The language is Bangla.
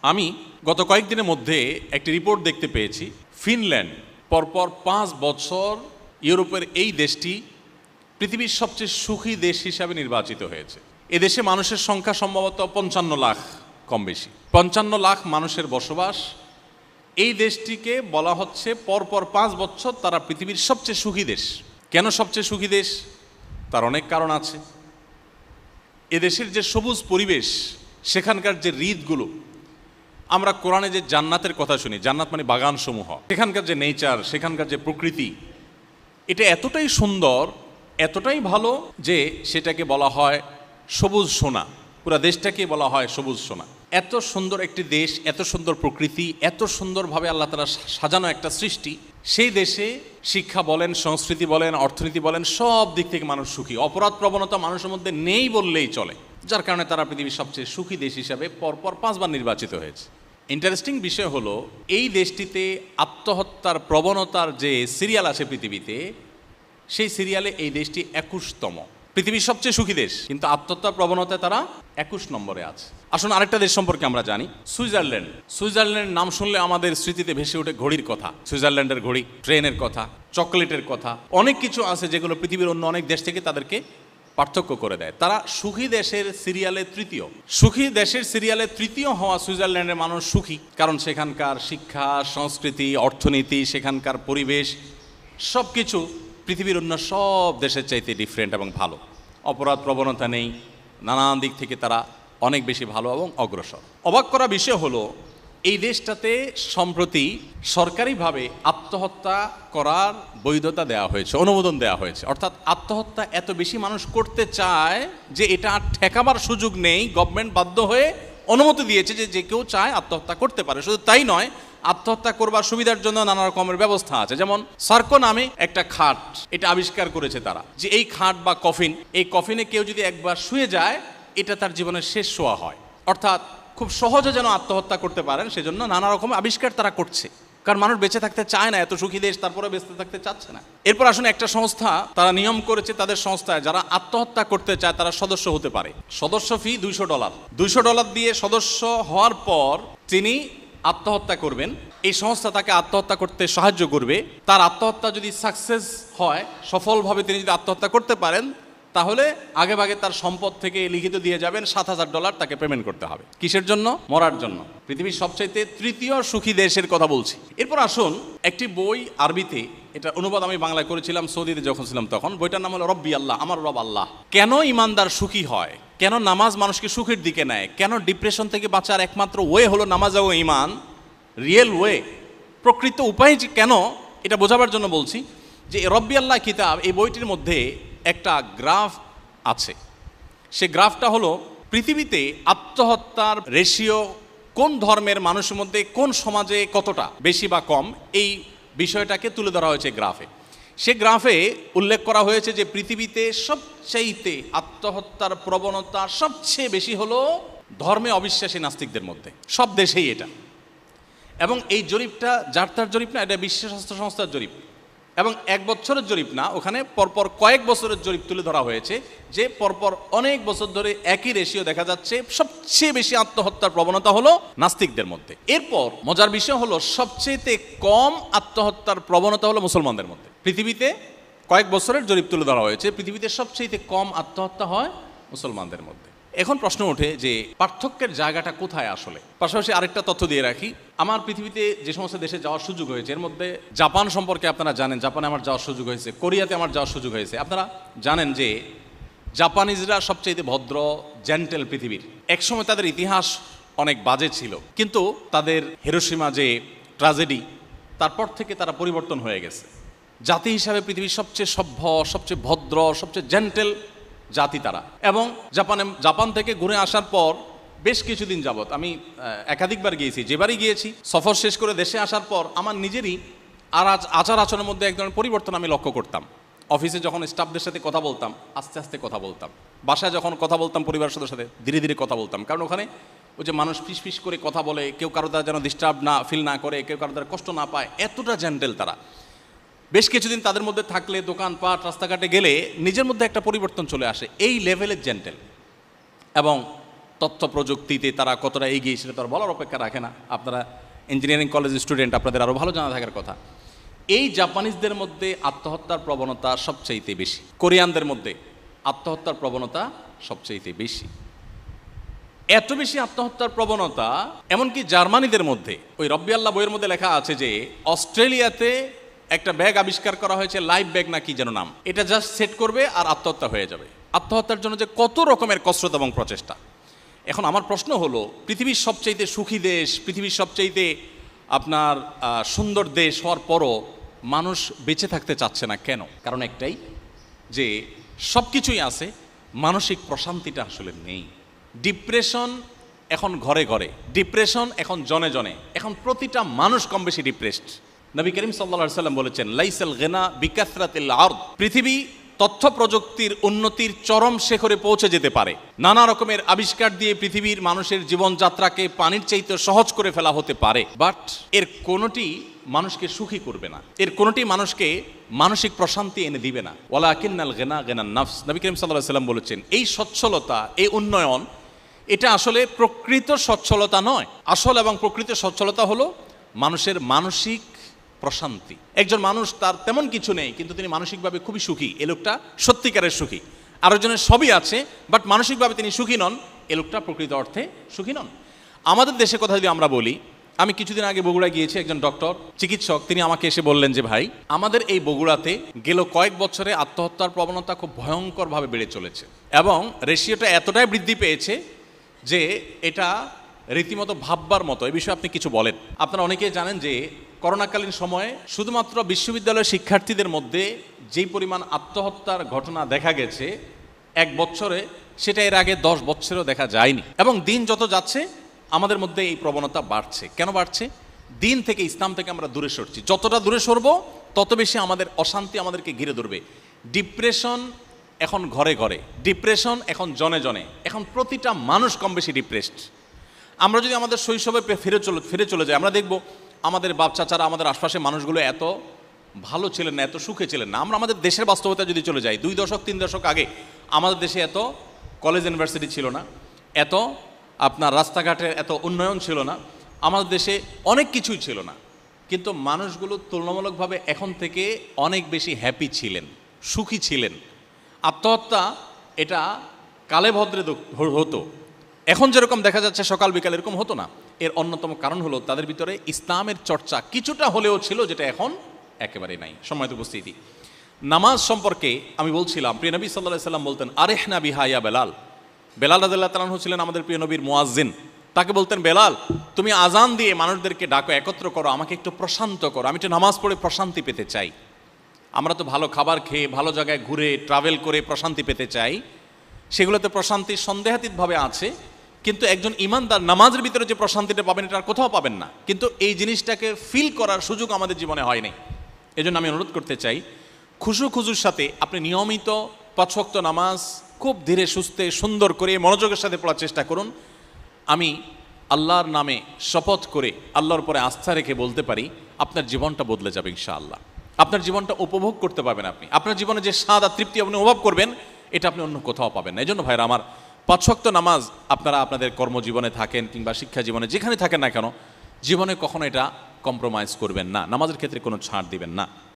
আমি গত কয়েকদিনের মধ্যে একটি রিপোর্ট দেখতে পেয়েছি, ফিনল্যান্ড পরপর 5 বছর ইউরোপের এই দেশটি পৃথিবীর সবচেয়ে সুখী দেশ হিসাবে নির্বাচিত হয়েছে। এদেশে মানুষের সংখ্যা সম্ভবত 55 লাখ, কম বেশি 55 লাখ মানুষের বসবাস। এই দেশটিকে বলা হচ্ছে পরপর 5 বছর তারা পৃথিবীর সবচেয়ে সুখী দেশ। কেন সবচেয়ে সুখী দেশ? তার অনেক কারণ আছে। এদেশের যে সবুজ পরিবেশ, সেখানকার যে হ্রদগুলো, আমরা কোরআনে যে জান্নাতের কথা শুনি, জান্নাত মানে বাগানসমূহ, সেখানকার যে নেচার, সেখানকার যে প্রকৃতি, এটা এতটাই সুন্দর, এতটাই ভালো যে সেটাকে বলা হয় সবুজ সোনা। পুরা দেশটাকে বলা হয় সবুজ সোনা। এত সুন্দর একটি দেশ, এত সুন্দর প্রকৃতি, এত সুন্দরভাবে আল্লাহ তাআলা সাজানো একটা সৃষ্টি। সেই দেশে শিক্ষা বলেন, সংস্কৃতি বলেন, অর্থনীতি বলেন, সব দিক থেকে মানুষ সুখী। অপরাধ প্রবণতা মানুষের মধ্যে নেই বললেই চলে, যার কারণে তারা পৃথিবীর সবচেয়ে সুখী দেশ হিসাবে পরপর 5 বার নির্বাচিত হয়েছে। ইন্টারেস্টিং বিষয় হলো, এই দেশটিতে আত্মহত্যার প্রবণতার যে সিরিয়াল আছে পৃথিবীতে, সেই সিরিয়ালে এই দেশটি 21তম। পৃথিবীর সবচেয়ে সুখী দেশ, কিন্তু আত্মহত্যার প্রবণতায় তারা 21 নম্বরে আছে। আসুন আরেকটা দেশ সম্পর্কে আমরা জানি, সুইজারল্যান্ড। সুইজারল্যান্ডের নাম শুনলে আমাদের স্মৃতিতে ভেসে ওঠে ঘড়ির কথা, সুইজারল্যান্ডের ঘড়ি, ট্রেনের কথা, চকোলেটের কথা, অনেক কিছু আছে যেগুলো পৃথিবীর অন্য অনেক দেশ থেকে তাদেরকে পার্থক্য করে দেয়। তারা সুখী দেশের সিরিয়ালে তৃতীয়। সুখী দেশের সিরিয়ালে তৃতীয় হওয়া সুইজারল্যান্ডের মানুষ সুখী, কারণ সেখানকার শিক্ষা, সংস্কৃতি, অর্থনীতি, সেখানকার পরিবেশ, সব কিছু পৃথিবীর অন্য সব দেশের চাইতে ডিফারেন্ট এবং ভালো। অপরাধ প্রবণতা নেই, নানান দিক থেকে তারা অনেক বেশি ভালো এবং অগ্রসর। অবাক করা বিষয় হলো, এই দেশটাতে সম্প্রতি সরকারিভাবে আত্মহত্যা করার বৈধতা দেওয়া হয়েছে, অনুমোদন দেওয়া হয়েছে। অর্থাৎ আত্মহত্যা এত বেশি মানুষ করতে চায় যে এটা আর ঠেকাবার সুযোগ নেই। গভর্নমেন্ট বাধ্য হয়ে অনুমতি দিয়েছে যে যে কেউ চায় আত্মহত্যা করতে পারে। শুধু তাই নয়, আত্মহত্যা করবার সুবিধার জন্য নানা রকমের ব্যবস্থা আছে। যেমন সার্কো নামে একটা খাট, এটা আবিষ্কার করেছে তারা, যে এই খাট বা কফিন, এই কফিনে কেউ যদি একবার শুয়ে যায়, এটা তার জীবনের শেষ শোয়া হয়। অর্থাৎ খুব সহজে যেন আত্মহত্যা করতে পারেন, সেজন্য নানা রকম আবিষ্কার তারা করছে। কারণ মানুষ বেঁচে থাকতে চায় না, এত সুখী দেশ, তারপরে বেঁচে থাকতে চাচ্ছে না। এরপর আসুন, একটা সংস্থা তারা নিয়ম করেছে, তাদের সংস্থায় যারা আত্মহত্যা করতে চায় তারা সদস্য হতে পারে। সদস্য ফি $200। $200 দিয়ে সদস্য হওয়ার পর তিনি আত্মহত্যা করবেন। এই সংস্থা তাকে আত্মহত্যা করতে সাহায্য করবে। তার আত্মহত্যা যদি সাকসেস হয়, সফলভাবে তিনি যদি আত্মহত্যা করতে পারেন, তাহলে আগেভাগে তার সম্পদ থেকে লিখিত দিয়ে যাবেন, $7,000 তাকে পেমেন্ট করতে হবে। কিসের জন্য? মরার জন্য। পৃথিবীর সবচাইতে তৃতীয় সুখী দেশের কথা বলছি। এরপর আসুন, একটি বই আরবিতে, এটা অনুবাদ আমি বাংলায় করেছিলাম সৌদিতে যখন ছিলাম তখন। বইটার নাম হলো রব্বি আল্লাহ, আমার রব আল্লাহ। কেন ইমানদার সুখী হয়, কেন নামাজ মানুষকে সুখের দিকে নেয়, কেন ডিপ্রেশন থেকে বাঁচার একমাত্র ওয়ে হলো নামাজ ও ইমান, রিয়েল ওয়ে, প্রকৃত উপায় যে কেন, এটা বোঝাবার জন্য বলছি যে রব্বি আল্লাহ কিতাব, এই বইটির মধ্যে একটা গ্রাফ আছে। সে গ্রাফটা হলো পৃথিবীতে আত্মহত্যার রেশিও কোন ধর্মের মানুষের মধ্যে, কোন সমাজে কতটা বেশি বা কম, এই বিষয়টাকে তুলে ধরা হয়েছে গ্রাফে। সে গ্রাফে উল্লেখ করা হয়েছে যে পৃথিবীতে সবচাইতে আত্মহত্যার প্রবণতা সবচেয়ে বেশি হলো ধর্মে অবিশ্বাসী নাস্তিকদের মধ্যে, সব দেশেই এটা। এবং এই জরিপটা যার তার জরিপ না, এটা বিশ্ব স্বাস্থ্য সংস্থার জরিপ, এবং 1 বছরের জরিপ না, ওখানে পরপর কয়েক বছরের জরিপ তুলে ধরা হয়েছে যে পরপর অনেক বছর ধরে একই রেশিও দেখা যাচ্ছে। সবচেয়ে বেশি আত্মহত্যার প্রবণতা হলো নাস্তিকদের মধ্যে। এরপর মজার বিষয় হলো, সবচেয়ে কম আত্মহত্যার প্রবণতা হলো মুসলমানদের মধ্যে। পৃথিবীতে কয়েক বছরের জরিপ তুলে ধরা হয়েছে, পৃথিবীতে সবচেয়ে কম আত্মহত্যা হয় মুসলমানদের মধ্যে। এখন প্রশ্ন ওঠে যে পার্থক্যের জায়গাটা কোথায় আসলে। পাশাপাশি আরেকটা তথ্য দিয়ে রাখি, আমার পৃথিবীতে যে সমস্ত দেশে যাওয়ার সুযোগ হয়েছে, এর মধ্যে জাপান সম্পর্কে আপনারা জানেন, জাপানে আমার যাওয়ার সুযোগ হয়েছে, কোরিয়াতে আমার যাওয়ার সুযোগ হয়েছে। আপনারা জানেন যে জাপানিজরা সবচেয়ে ভদ্র, জেন্টেল পৃথিবীর। একসময় তাদের ইতিহাস অনেক বাজে ছিল, কিন্তু তাদের হিরোশিমা যে ট্র্যাজেডি, তারপর থেকে তারা পরিবর্তন হয়ে গেছে। জাতি হিসাবে পৃথিবীর সবচেয়ে সভ্য, সবচেয়ে ভদ্র, সবচেয়ে জেন্টেল জাতি তারা। এবং জাপান থেকে ঘুরে আসার পর বেশ কিছুদিন যাবৎ আমি একাধিকবার গিয়েছি, যেবারই গিয়েছি সফর শেষ করে দেশে আসার পর আমার নিজেরই আচার আচরণের মধ্যে এক ধরনের পরিবর্তন আমি লক্ষ্য করতাম। অফিসে যখন স্টাফদের সাথে কথা বলতাম, আস্তে আস্তে কথা বলতাম। বাসায় যখন কথা বলতাম পরিবারের সাথে ধীরে ধীরে কথা বলতাম। কারণ ওখানে ওই যে মানুষ ফিস ফিস করে কথা বলে, কেউ কারো দ্বারা যেন ডিস্টার্ব না ফিল না করে, কেউ কারো দ্বারা কষ্ট না পায়, এতটা জেন্টেল তারা। বেশ কিছুদিন তাদের মধ্যে থাকলে, দোকানপাট, রাস্তাঘাটে গেলে নিজের মধ্যে একটা পরিবর্তন চলে আসে, এই লেভেলের জেন্টেল। এবং তথ্য প্রযুক্তিতে তারা কতটা এগিয়ে সেটা তো আর বলার অপেক্ষা রাখে না। আপনারা ইঞ্জিনিয়ারিং কলেজের স্টুডেন্ট, আপনাদের আরও ভালো জানা থাকার কথা। এই জাপানিজদের মধ্যে আত্মহত্যার প্রবণতা সবচাইতে বেশি, কোরিয়ানদের মধ্যে আত্মহত্যার প্রবণতা সবচাইতে বেশি। এত বেশি আত্মহত্যার প্রবণতা এমনকি জার্মানিদের মধ্যে, ওই রব্বি আল্লাহ বইয়ের মধ্যে লেখা আছে যে অস্ট্রেলিয়াতে একটা ব্যাগ আবিষ্কার করা হয়েছে, লাইফ ব্যাগ না কি যেন নাম, এটা জাস্ট সেট করবে আর আত্মহত্যা হয়ে যাবে। আত্মহত্যার জন্য যে কত রকমের কসরত এবং প্রচেষ্টা। এখন আমার প্রশ্ন হলো, পৃথিবীর সবচাইতে সুখী দেশ, পৃথিবীর সবচাইতে আপনার সুন্দর দেশ হওয়ার পরও মানুষ বেঁচে থাকতে চাচ্ছে না কেন? কারণ একটাই, যে সব কিছুই আছে, মানসিক প্রশান্তিটা আসলে নেই। ডিপ্রেশন এখন ঘরে ঘরে, ডিপ্রেশন এখন জনে জনে, এখন প্রতিটা মানুষ কম বেশি ডিপ্রেসড। নবী করিম সাল্লাল্লাহু আলাইহি সাল্লাম বলেছেন, লাইসাল গিনা বিকাসরাতিল আরদ। পৃথিবী তথ্য প্রযুক্তির উন্নতির চরম শিখরে পৌঁছে যেতে পারে, নানা রকমের আবিষ্কার দিয়ে পৃথিবীর মানুষের জীবনযাত্রাকে পানির চাইতে সহজ করে ফেলা হতে পারে, বাট এর কোনোটি মানুষকে সুখী করবে না, এর কোনোটি মানুষকে মানসিক প্রশান্তি এনে দিবে না। ওয়ালাকিন্নাল গিনা গিনান নাফস। নবী করিম সাল্লাল্লাহু আলাইহি সাল্লাম বলেছেন, এই সচ্ছলতা, এই উন্নয়ন, এটা আসলে প্রকৃত সচ্ছলতা নয়। আসল এবং প্রকৃত সচ্ছলতা হলো মানুষের মানসিক প্রশান্তি। একজন মানুষ তার তেমন কিছু নেই কিন্তু তিনি মানসিকভাবে খুবই সুখী, এ লোকটা সত্যিকারের সুখী। আরেকজনের সবই আছে বাট মানসিকভাবে তিনি সুখী নন, এ লোকটা প্রকৃত অর্থে সুখী নন। আমাদের দেশের কথা যদি আমরা বলি, আমি কিছুদিন আগে বগুড়া গিয়েছি, একজন ডক্টর চিকিৎসক তিনি আমাকে এসে বললেন যে ভাই, আমাদের এই বগুড়াতে গেল কয়েক বছরে আত্মহত্যার প্রবণতা খুব ভয়ঙ্করভাবে বেড়ে চলেছে এবং রেশিওটা এতটাই বৃদ্ধি পেয়েছে যে এটা রীতিমতো ভাববার মতো। এই বিষয়ে আপনি কিছু বলেন। আপনারা অনেকেই জানেন যে করোনাকালীন সময়ে শুধুমাত্র বিশ্ববিদ্যালয়ের শিক্ষার্থীদের মধ্যে যেই পরিমাণ আত্মহত্যার ঘটনা দেখা গেছে এক বছরে, সেটা এর আগে 10 বছরেও দেখা যায়নি। এবং দিন যত যাচ্ছে আমাদের মধ্যে এই প্রবণতা বাড়ছে। কেন বাড়ছে? দিন থেকে, ইসলাম থেকে আমরা দূরে সরছি। যতটা দূরে সরবো তত বেশি আমাদের অশান্তি আমাদেরকে ঘিরে ধরবে। ডিপ্রেশন এখন ঘরে ঘরে, ডিপ্রেশন এখন জনে জনে, এখন প্রতিটা মানুষ কম বেশি ডিপ্রেসড। আমরা যদি আমাদের শৈশবে ফিরে চলে যাই, আমরা দেখব আমাদের বাপ চাচারা, আমাদের আশপাশের মানুষগুলো এত ভালো ছিলেন না, এত সুখে ছিলেন না। আমরা আমাদের দেশের বাস্তবতা যদি চলে যাই, 2 দশক 3 দশক আগে আমাদের দেশে এত কলেজ ইউনিভার্সিটি ছিল না, এত আপনার রাস্তাঘাটের এত উন্নয়ন ছিল না, আমাদের দেশে অনেক কিছুই ছিল না, কিন্তু মানুষগুলো তুলনামূলকভাবে এখন থেকে অনেক বেশি হ্যাপি ছিলেন, সুখী ছিলেন। আত্মহত্যা এটা কালে ভদ্রে হতো, এখন যেরকম দেখা যাচ্ছে সকাল বিকাল এরকম হতো না। এর অন্যতম কারণ হলো তাদের ভিতরে ইসলামের চর্চা কিছুটা হলেও ছিল, যেটা এখন একেবারেই নাই। সম্মানিত উপস্থিতি, নামাজ সম্পর্কে আমি বলছিলাম, প্রিয় নবী সাল্লাল্লাহু আলাইহি সাল্লাম বলতেন, আরেহনা বিহা ইয়া বেলাল। বেলাল রাদিয়াল্লাহু তাআলা আনহু ছিলেন আমাদের প্রিয় নবীর মুয়াজ্জিন। তাকে বলতেন, বেলাল তুমি আজান দিয়ে মানুষদেরকে ডাকো, একত্র করো, আমাকে একটু প্রশান্ত করো, আমি একটু নামাজ পড়ে প্রশান্তি পেতে চাই। আমরা তো ভালো খাবার খেয়ে, ভালো জায়গায় ঘুরে ট্রাভেল করে প্রশান্তি পেতে চাই, সেগুলোতে প্রশান্তি সন্দেহাতীতভাবে আছে, কিন্তু একজন ইমানদার নামাজের ভিতরে যে প্রশান্তিটা পাবেন এটা আর কোথাও পাবেন না। কিন্তু এই জিনিসটাকে ফিল করার সুযোগ আমাদের জীবনে হয়নি। এজন্য আমি অনুরোধ করতে চাই, খুজুর সাথে আপনি নিয়মিত 5 ওয়াক্ত নামাজ খুব ধীরে সুস্থে সুন্দর করে মনোযোগের সাথে পড়ার চেষ্টা করুন। আমি আল্লাহর নামে শপথ করে, আল্লাহর উপরে আস্থা রেখে বলতে পারি, আপনার জীবনটা বদলে যাবে ইনশাআল্লাহ। আপনার জীবনটা উপভোগ করতে পারবেন আপনি। আপনার জীবনে যে স্বাদ আর তৃপ্তি আপনি অনুভব করবেন, এটা আপনি অন্য কোথাও পাবেন না। এই জন্য ভাইরা আমার, 5 ওয়াক্ত নামাজ আপনারা আপনাদের কর্মজীবনে থাকেন কিংবা শিক্ষা জীবনে যেখানে থাকেন না কেন, জীবনে কখনো এটা কম্প্রোমাইজ করবেন না, নামাজের ক্ষেত্রে কোনো ছাড় দিবেন না।